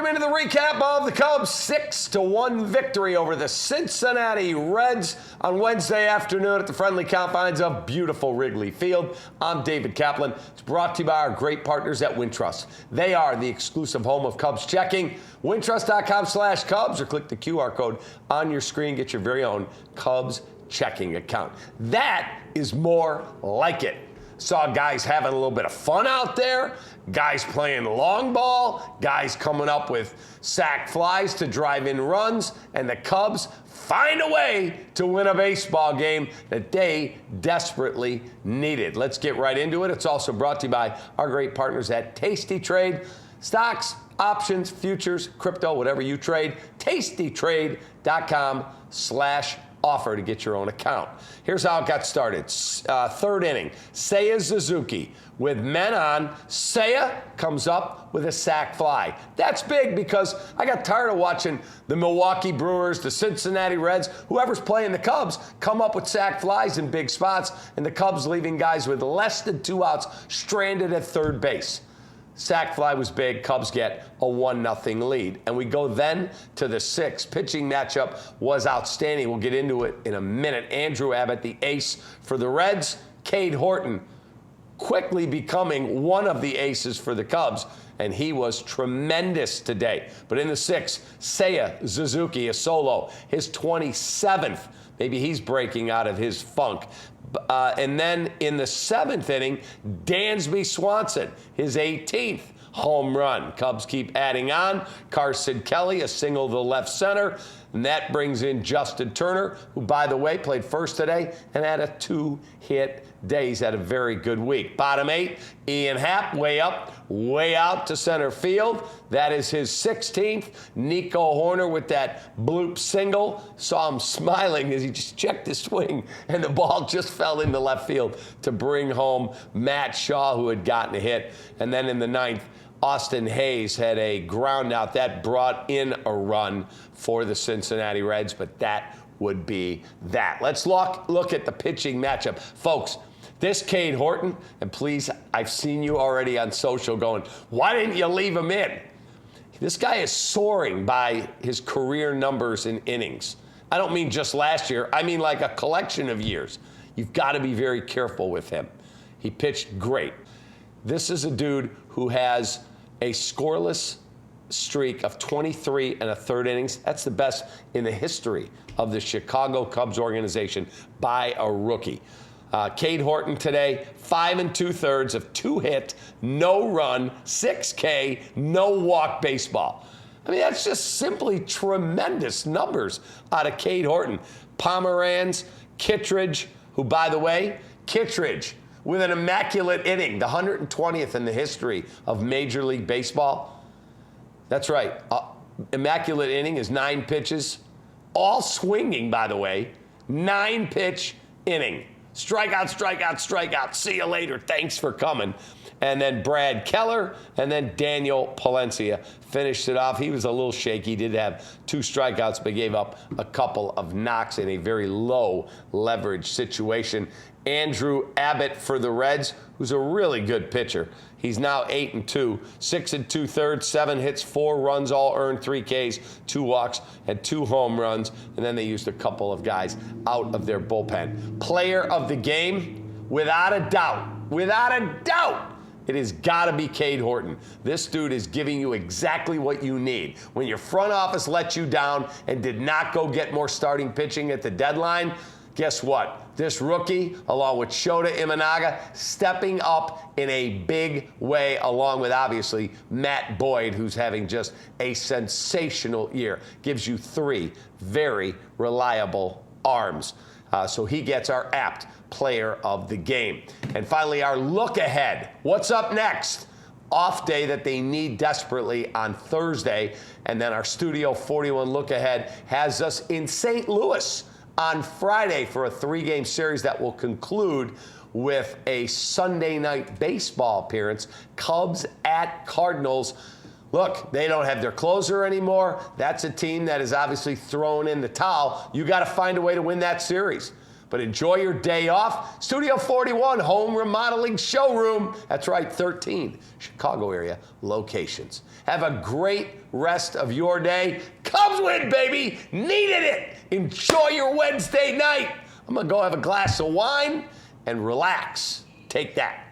Welcome into the recap of the Cubs' 6-1 victory over the Cincinnati Reds on Wednesday afternoon at the friendly confines of beautiful Wrigley Field. I'm David Kaplan. It's brought to you by our great partners at Wintrust. They are the exclusive home of Cubs checking. Wintrust.com/Cubs or click the QR code on your screen. Get your very own Cubs checking account. That is more like it. Saw guys having a little bit of fun out there, guys playing long ball, guys coming up with sac flies to drive in runs, and the Cubs find a way to win a baseball game that they desperately needed. Let's get right into it. It's also brought to you by our great partners at Tasty Trade. Stocks, options, futures, crypto, whatever you trade, tastytrade.com/offer to get your own account. Here's how it got started. Third inning, Seiya Suzuki. With men on, Seiya comes up with a sac fly. That's big because I got tired of watching the Milwaukee Brewers, the Cincinnati Reds, whoever's playing the Cubs, come up with sac flies in big spots, and the Cubs leaving guys with less than 2 outs stranded at third base. Sac fly was big. Cubs get a 1-0 lead. And we go then to the sixth. Pitching matchup was outstanding. We'll get into it in a minute. Andrew Abbott, the ace for the Reds. Cade Horton quickly becoming one of the aces for the Cubs. And he was tremendous today. But in the sixth, Seiya Suzuki, a solo, his 27th. Maybe he's breaking out of his funk. And then in the seventh inning, Dansby Swanson, his 18th home run. Cubs keep adding on. Carson Kelly, a single to left center. And that brings in Justin Turner, who, by the way, played first today and had a 2-hit day. He's had a very good week. Bottom eight, Ian Happ, way up, way out to center field. That is his 16th. Nico Horner with that bloop single. Saw him smiling as he just checked his swing, and the ball just fell into left field to bring home Matt Shaw, who had gotten a hit. And then in the ninth, Austin Hayes had a ground out that brought in a run for the Cincinnati Reds, but that would be that. Let's look at the pitching matchup. Folks, this Cade Horton, and please, I've seen you already on social going, why didn't you leave him in? This guy is soaring by his career numbers in innings. I don't mean just last year. I mean like a collection of years. You've got to be very careful with him. He pitched great. This is a dude who has a scoreless streak of 23 and a third innings. That's the best in the history of the Chicago Cubs organization by a rookie. Cade Horton today, 5 2/3 of 2 hit, no run, 6K, no walk baseball. I mean, that's just simply tremendous numbers out of Cade Horton. Pomeranz, Kittredge, who, by the way, Kittredge with an immaculate inning, the 120th in the history of Major League Baseball. That's right. Immaculate inning is 9 pitches, all swinging, by the way. 9-pitch inning. Strikeout, strikeout, strikeout. See you later. Thanks for coming. And then Brad Keller and then Daniel Palencia finished it off. He was a little shaky. Did have 2 strikeouts, but gave up a couple of knocks in a very low leverage situation. Andrew Abbott for the Reds, who's a really good pitcher. He's now 8-2, 6 2/3, 7 hits, 4 runs, all earned, 3 Ks, 2 walks, and 2 home runs. And then they used a couple of guys out of their bullpen. Player of the game, without a doubt, it has got to be Cade Horton. This dude is giving you exactly what you need. When your front office let you down and did not go get more starting pitching at the deadline, guess what? This rookie, along with Shota Imanaga, stepping up in a big way, along with, obviously, Matt Boyd, who's having just a sensational year. Gives you 3 very reliable arms. So he gets our apt player of the game. And finally, our look ahead. What's up next? Off day that they need desperately on Thursday. And then our Studio 41 look ahead has us in St. Louis on Friday for a 3-game series that will conclude with a Sunday night baseball appearance. Cubs at Cardinals. Look, they don't have their closer anymore. That's a team that is obviously thrown in the towel. You got to find a way to win that series. But enjoy your day off. Studio 41, home remodeling showroom. That's right, 13 Chicago area locations. Have a great rest of your day. Cubs win, baby. Needed it. Enjoy your Wednesday night. I'm going to go have a glass of wine and relax. Take that.